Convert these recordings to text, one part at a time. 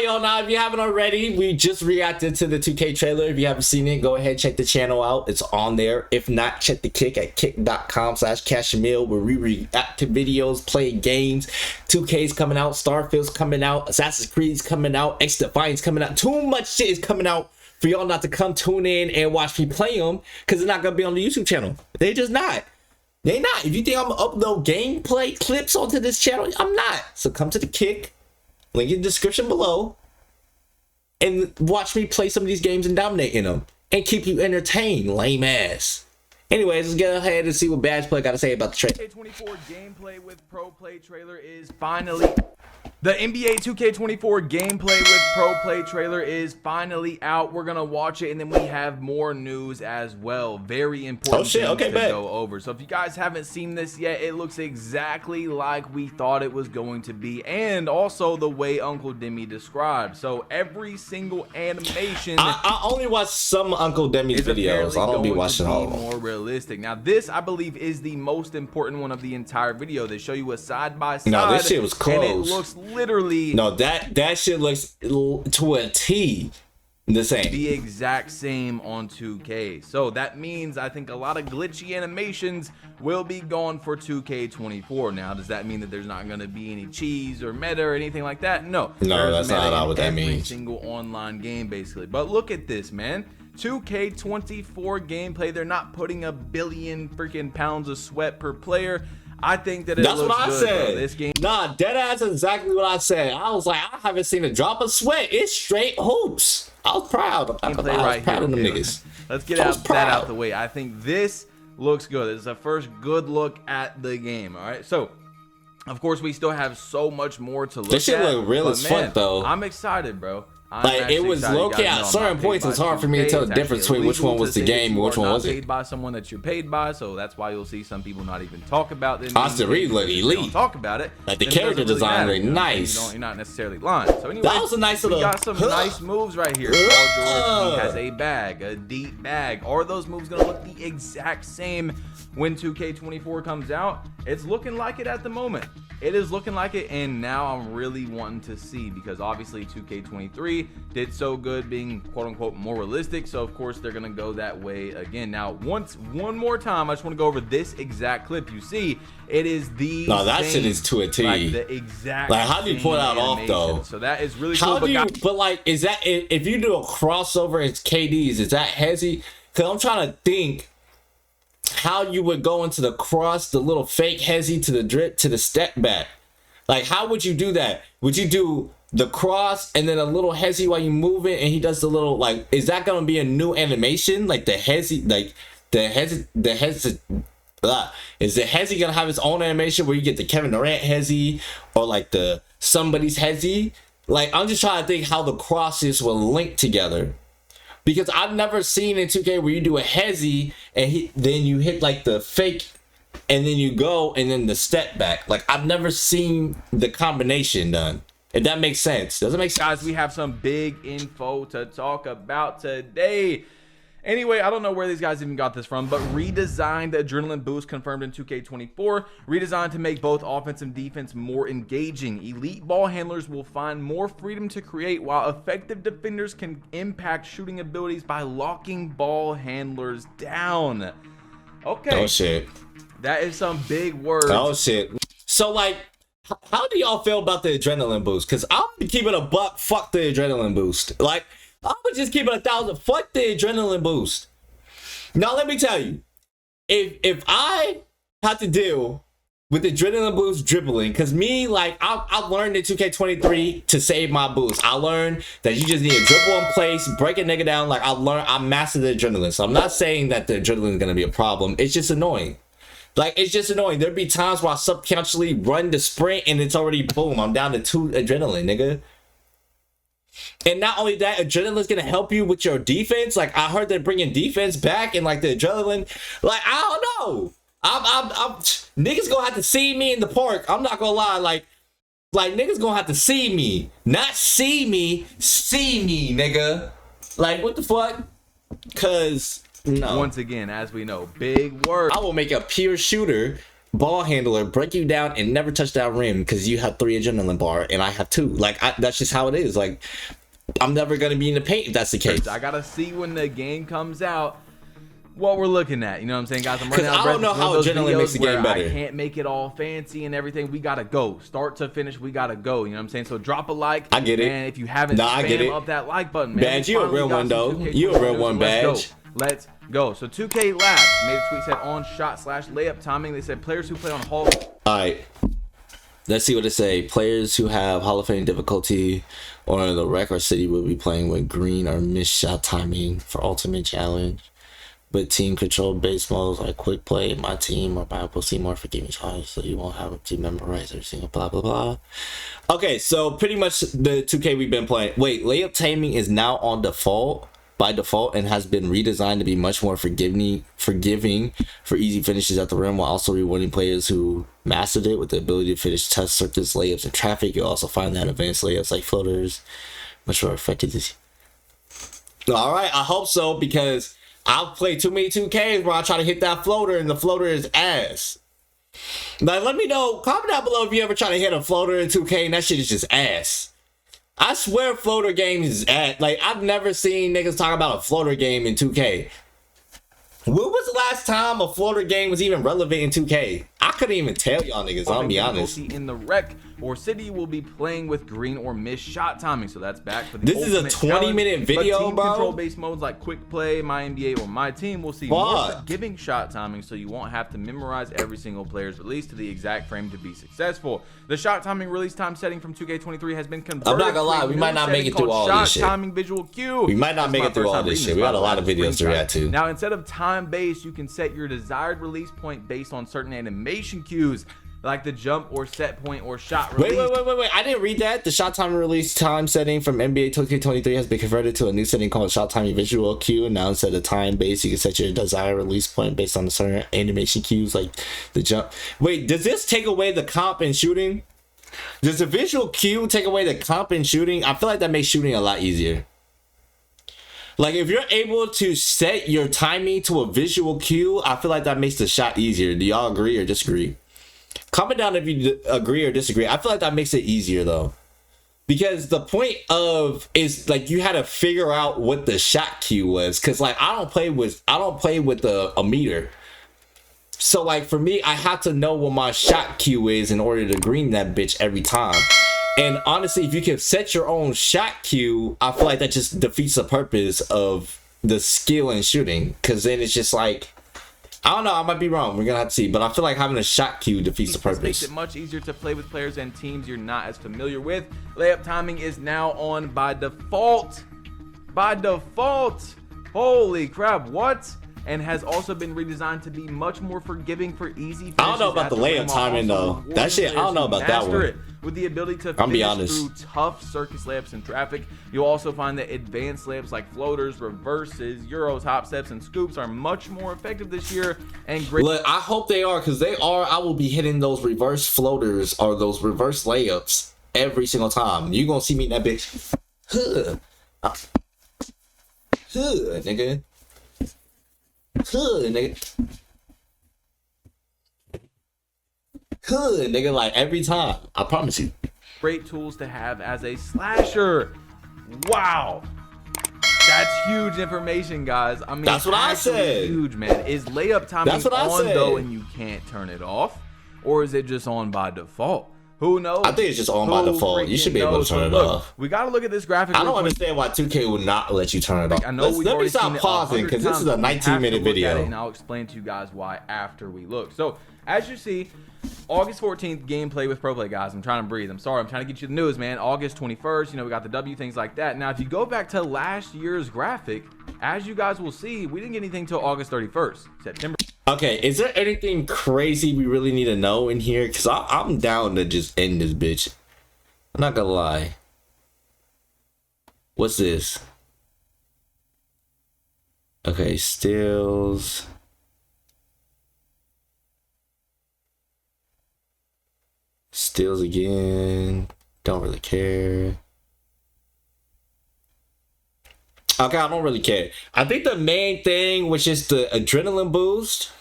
y'all, now if you haven't already, we just reacted to the 2K trailer. If you haven't seen it, go ahead, check the channel out. It's on there. If not, check the Kick at kick.com/Kashuhmill, where we react to videos, play games. 2K's coming out, Starfield's coming out, Assassin's Creed's coming out, X Defiance coming out. Too much shit is coming out for y'all not to come tune in and watch me play them, because they're not gonna be on the YouTube channel. They just not. They not. If you think I'm gonna upload gameplay clips onto this channel, I'm not. So come to the Kick, link in the description below, and watch me play some of these games and dominate in them and keep you entertained, lame ass. Anyways, let's get ahead and see what Badge Play got to say about the trailer. 2K24 gameplay with Pro Play trailer is finally... The NBA 2K24 gameplay with Pro Play trailer is finally out. We're going to watch it, and then we have more news as well. Very important things to go over. So if you guys haven't seen this yet, it looks exactly like we thought it was going to be, and also the way Uncle Demi described. So every single animation... I only watch some Uncle Demi's videos. I don't be watching all of them. More realistic. Now, this, I believe, is the most important one of the entire video. They show you a side-by-side. No, this shit was close. And it looks literally that shit looks to a T the same, the exact same on 2K. So that means I think a lot of glitchy animations will be gone for 2K24. Now, does that mean that there's not going to be any cheese or meta or anything like that? No, that's not what that means. Every single online game, basically. But look at this, man. 2K24 gameplay. They're not putting a billion freaking pounds of sweat per player. I think that that's looks what I good, said. Bro. This game, nah, deadass is exactly what I said. I was like, I haven't seen a drop of sweat. It's straight hoops. I was proud. I was proud of them niggas. Let's get that out the way. I think this looks good. This is the first good look at the game. All right, so of course we still have so much more to look at. This shit look real as fuck though. I'm excited, bro. Like, it was low-key at certain points. It's hard for me to tell the difference between which one was the game and which one wasn't. Paid by someone that you're paid by, so that's why you'll see some people not even talk about it. Austin Reed look elite. Talk about it. Like the character design look nice. You're not necessarily lying. So anyway, that was a nice little. We got some nice moves right here. Paul George, he has a bag, a deep bag. Are those moves gonna look the exact same when 2K24 comes out? It's looking like it at the moment. It is looking like it, and now I'm really wanting to see, because obviously 2K23 did so good being quote-unquote more realistic, so of course they're gonna go that way again. Now, one more time, I just want to go over this exact clip. You see, it is the that shit is to a T. Like the exact. Like, how do you pull that off though? So that is really cool. How do you? But like, is that if you do a crossover, it's KD's? Is that hezzy? Because I'm trying to think how you would go into the cross, the little fake hezzy to the drip to the step back. Like, how would you do that? Would you do the cross and then a little hezzy while you move it, and he does the little, like, is that gonna be a new animation? Like the hezzy, like the hezzy is the hezzy gonna have its own animation where you get the Kevin Durant hezzy or like the somebody's hezzy? Like, I'm just trying to think how the crosses will link together. Because I've never seen in 2K where you do a hezzy and then you hit like the fake and then you go and then the step back. Like, I've never seen the combination done. If that makes sense. Does it make sense? Guys, we have some big info to talk about today. Anyway, I don't know where these guys even got this from, but redesigned adrenaline boost confirmed in 2K24. Redesigned to make both offense and defense more engaging. Elite ball handlers will find more freedom to create, while effective defenders can impact shooting abilities by locking ball handlers down. Okay. Oh, shit. That is some big words. Oh, shit. So, like, how do y'all feel about the adrenaline boost? Because I'm keeping a buck. Fuck the adrenaline boost. Like, I'm gonna just keep it 1,000. Fuck the adrenaline boost. Now let me tell you, if I have to deal with adrenaline boost dribbling, because me, like, I learned in 2K23 to save my boost. I learned that you just need to dribble in place, break a nigga down. Like, I mastered the adrenaline. So I'm not saying that the adrenaline is gonna be a problem. It's just annoying. Like, it's just annoying. There'd be times where I subconsciously run the sprint and it's already boom. I'm down to 2 adrenaline, nigga. And not only that, adrenaline's gonna help you with your defense. Like, I heard they're bringing defense back and like the adrenaline. Like, I don't know. I'm niggas gonna have to see me in the park. I'm not gonna lie. Like niggas gonna have to see me, not see me, nigga. Like, what the fuck? Cause no. Once again, as we know, big word. I will make a pure shooter ball handler, break you down, and never touch that rim because you have 3 adrenaline bar and I have 2. Like, that's just how it is. Like, I'm never gonna be in the paint if that's the case. I gotta see when the game comes out what we're looking at. You know what I'm saying, guys? I'm running out of I breath. don't know It's one how of those adrenaline makes the videos game where better. I can't make it all fancy and everything. We gotta go. Start to finish, we gotta go. You know what I'm saying? So drop a like. I get it. And if you haven't, Nah, I get it. spam up that like button, man. Badge, you a Finally real got one, some though. 2K You a real news, one, so let's Badge. go. Let's go. So 2K Labs made a tweet said on shot/layup timing. They said players who play on Hall. All right. Let's see what it say. Players who have Hall of Fame difficulty or the record city will be playing with green or missed shot timing for ultimate challenge. But team control base modes like quick play, my team, or Bible see more forgiving charge, so you won't have to memorize every single blah blah blah. Okay, so pretty much the 2K we've been playing. Wait, layup timing is now on default by default and has been redesigned to be much more forgiving for easy finishes at the rim, while also rewarding players who mastered it with the ability to finish touch circuits, layups, and traffic. You'll also find that advanced layups like floaters much more effective. All right, I hope so, because I've played too many 2Ks where I try to hit that floater and the floater is ass. Like, let me know, comment down below if you ever try to hit a floater in 2K and that shit is just ass. I swear floater games is ass. Like, I've never seen niggas talk about a floater game in 2K. When was the last time a floater game was even relevant in 2K? I couldn't even tell y'all niggas, I'll be honest. In the rec or city will be playing with green or missed shot timing. So that's back for the This is a 20-minute video, but team bro. control based modes like quick play, my NBA, or my team will see more forgiving shot timing, so you won't have to memorize every single player's release to the exact frame to be successful. The shot timing release time setting from 2K23 has been converted. I'm not gonna lie, we might not make it through all this shit. Shot timing visual cue. We might not make it through all this shit. We got a lot of videos to react to. Now, instead of time based, you can set your desired release point based on certain animation cues, like the jump or set point or shot release. Wait. I didn't read that. The shot timing release time setting from NBA 2K23 has been converted to a new setting called shot timing visual cue. Now instead of time based, you can set your desired release point based on the certain animation cues like the jump. Wait, does this take away the comp in shooting? Does the visual cue take away the comp in shooting? I feel like that makes shooting a lot easier. Like, if you're able to set your timing to a visual cue, I feel like that makes the shot easier. Do y'all agree or disagree? Comment down if you agree or disagree. I feel like that makes it easier, though. Because the point of is, like, you had to figure out what the shot cue was. Because, like, I don't play with a meter. So, like, for me, I have to know what my shot cue is in order to green that bitch every time. And honestly, if you can set your own shot cue, I feel like that just defeats the purpose of the skill in shooting. Because then it's just like, I don't know, I might be wrong. We're going to have to see. But I feel like having a shot cue defeats the purpose. This makes it much easier to play with players and teams you're not as familiar with. Layup timing is now on by default. By default. Holy crap, what? And has also been redesigned to be much more forgiving for easy finishes. I don't know about the layup timing, though. That shit, I don't know about that one. With the ability to finish through tough circus layups and traffic, you'll also find that advanced layups like floaters, reverses, euros, hop steps, and scoops are much more effective this year. And great. Look, I hope they are, because they are. I will be hitting those reverse floaters or those reverse layups every single time. You gonna see me in that bitch. Nigga. Nigga, like every time. I promise you. Great tools to have as a slasher. Wow. That's huge information, guys. I mean, that's what I said. Huge, man. Is layup timing on though and you can't turn it off? Or is it just on by default? Who knows? I think it's just on by default. You should be able to turn it off. We got to look at this graphic. I don't understand why 2K would not let you turn it off. I know let me stop pausing because this is a 19-minute video. And I'll explain to you guys why after we look. So, as you see, August 14th gameplay with Pro Play, guys. I'm trying to breathe. I'm sorry. I'm trying to get you the news, man. August 21st, you know, we got the W, things like that. Now, if you go back to last year's graphic, as you guys will see, we didn't get anything till August 31st, September. Okay, is there anything crazy we really need to know in here? Because I'm down to just end this bitch. I'm not gonna lie. What's this? Okay, stills. Stills again. Don't really care. Okay, I don't really care. I think the main thing was just the adrenaline boost.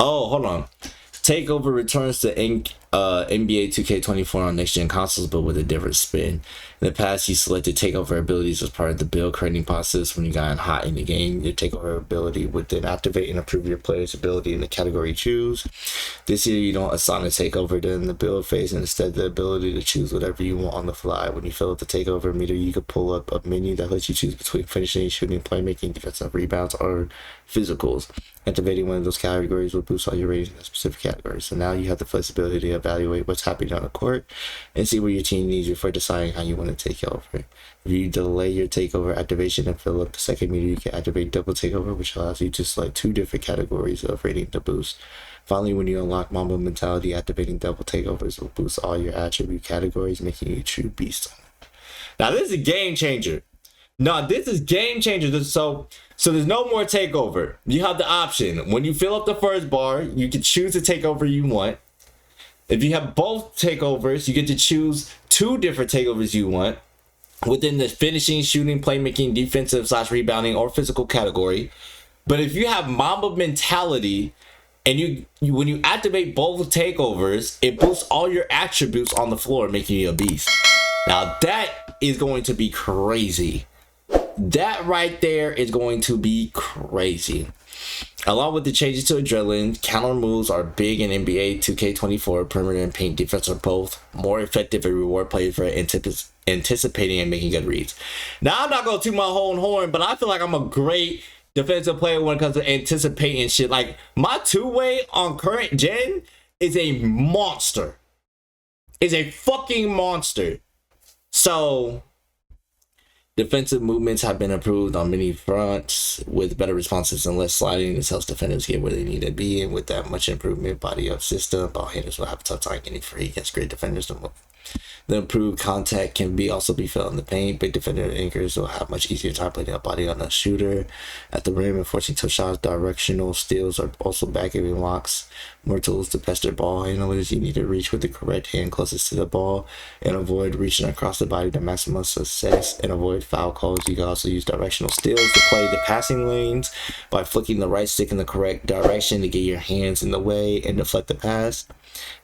Oh, hold on. Takeover returns to NBA 2K24 on next-gen consoles, but with a different spin. In the past, you selected takeover abilities as part of the build creating process. When you got hot in the game, your takeover ability would then activate and improve your player's ability in the category you choose. This year, you don't assign a takeover during the build phase, and instead the ability to choose whatever you want on the fly. When you fill up the takeover meter, you can pull up a menu that lets you choose between finishing, shooting, playmaking, defensive rebounds, or physicals. Activating one of those categories will boost all your ratings in a specific category. So now you have the flexibility to evaluate what's happening on the court and see where your team needs you for deciding how you want to take over. If you delay your takeover activation and fill up the second meter, you can activate double takeover, which allows you to select 2 different categories of rating to boost. Finally, when you unlock Mamba Mentality, activating double takeovers will boost all your attribute categories, making you a true beast. Now this is a game changer. No, this is game changer. So there's no more takeover. You have the option. When you fill up the first bar, you can choose the takeover you want. If you have both takeovers, you get to choose 2 different takeovers you want within the finishing, shooting, playmaking, defensive / rebounding, or physical category. But if you have Mamba Mentality and you when you activate both takeovers, it boosts all your attributes on the floor, making you a beast. Now that is going to be crazy. That right there is going to be crazy. Along with the changes to Adrenaline, counter moves are big in NBA 2K24. Perimeter and paint defense are both more effective and reward players for anticipating and making good reads. Now, I'm not going to toot my own horn, but I feel like I'm a great defensive player when it comes to anticipating shit. Like, my two-way on current gen is a monster. Is a fucking monster. So defensive movements have been improved on many fronts with better responses and less sliding. This helps defenders get where they need to be, and with that much improvement, body up system, ball handlers will have a tough time getting free against great defenders. The improved contact can also be felt in the paint. Big defender anchors will have much easier time putting a body on a shooter at the rim and forcing tough shots. Directional steals are also back, giving locks more tools to pester ball handlers. You need to reach with the correct hand closest to the ball and avoid reaching across the body to maximum success and avoid foul calls. You can also use directional steals to play the passing lanes by flicking the right stick in the correct direction to get your hands in the way and deflect the pass.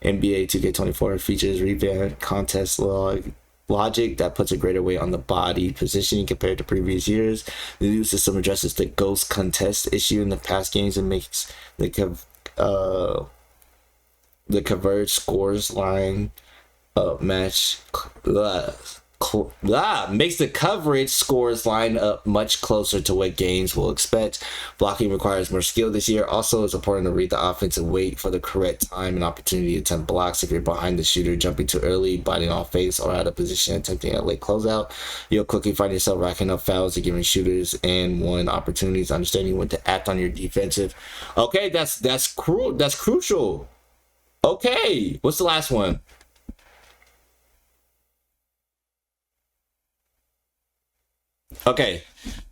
NBA 2K24 features revamped contest logic that puts a greater weight on the body positioning compared to previous years. The new system addresses the ghost contest issue in the past games and makes the converged scores line match makes the coverage scores line up much closer to what games will expect. Blocking requires more skill this year. Also, it's important to read the offense and wait for the correct time and opportunity to attempt blocks. If you're behind the shooter, jumping too early, biting off face, or out of position, attempting a late closeout, you'll quickly find yourself racking up fouls and giving shooters and one opportunities. Understanding when to act on your defensive. Okay, that's crucial. Okay, what's the last one? Okay,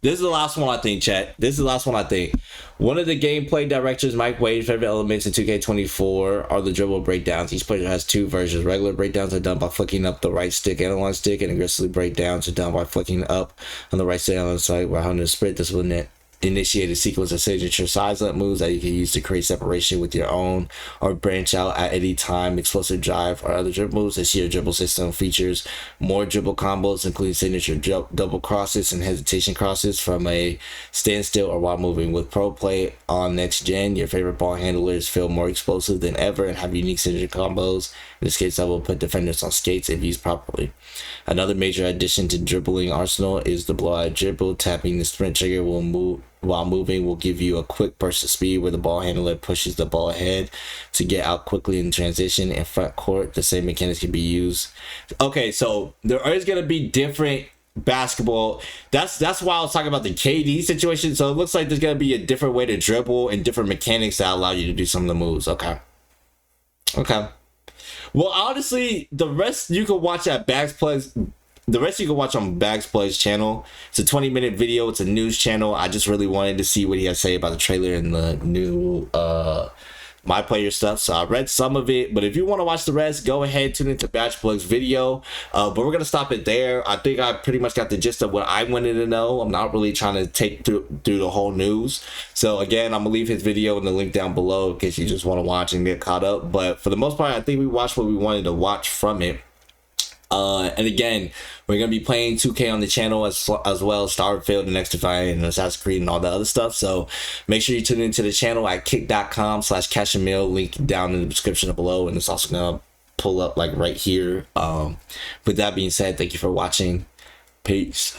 this is the last one I think, chat. This is the last one I think. One of the gameplay directors, Mike Wade's favorite elements in 2K24 are the dribble breakdowns. Each player has 2 versions. Regular breakdowns are done by flicking up the right stick and analog stick, and aggressively breakdowns are done by flicking up on the right stick and on the side while having to sprint. This will initiate a sequence of signature size-up moves that you can use to create separation with your own or branch out at any time. Explosive drive or other dribble moves. This year dribble system features more dribble combos, including signature double crosses and hesitation crosses from a standstill or while moving. With pro play on next gen, your favorite ball handlers feel more explosive than ever and have unique signature combos. In this case, that will put defenders on skates if used properly. Another major addition to dribbling arsenal is the blowout dribble. Tapping the sprint trigger while moving will give you a quick burst of speed where the ball handler pushes the ball ahead to get out quickly in transition. In front court, the same mechanics can be used. Okay, so there is going to be different basketball. That's why I was talking about the KD situation. So it looks like there's going to be a different way to dribble and different mechanics that allow you to do some of the moves. Okay. Well, honestly, the rest you can watch at Bags Plays. The rest you can watch on Bags Plays channel. It's a 20-minute video. It's a news channel. I just really wanted to see what he had to say about the trailer and the my player stuff, so I read some of it. But if you want to watch the rest, go ahead, tune into Batchplug's video. But we're gonna stop it there. I think I pretty much got the gist of what I wanted to know. I'm not really trying to take through the whole news. So again, I'm gonna leave his video in the link down below in case you just want to watch and get caught up. But for the most part, I think we watched what we wanted to watch from it. And again, we're gonna be playing 2K on the channel as well as Starfield and Xtify and Assassin's Creed and all that other stuff. So make sure you tune into the channel at kick.com/Kashuhmill, link down in the description below, and it's also gonna pull up like right here. With that being said, thank you for watching. Peace.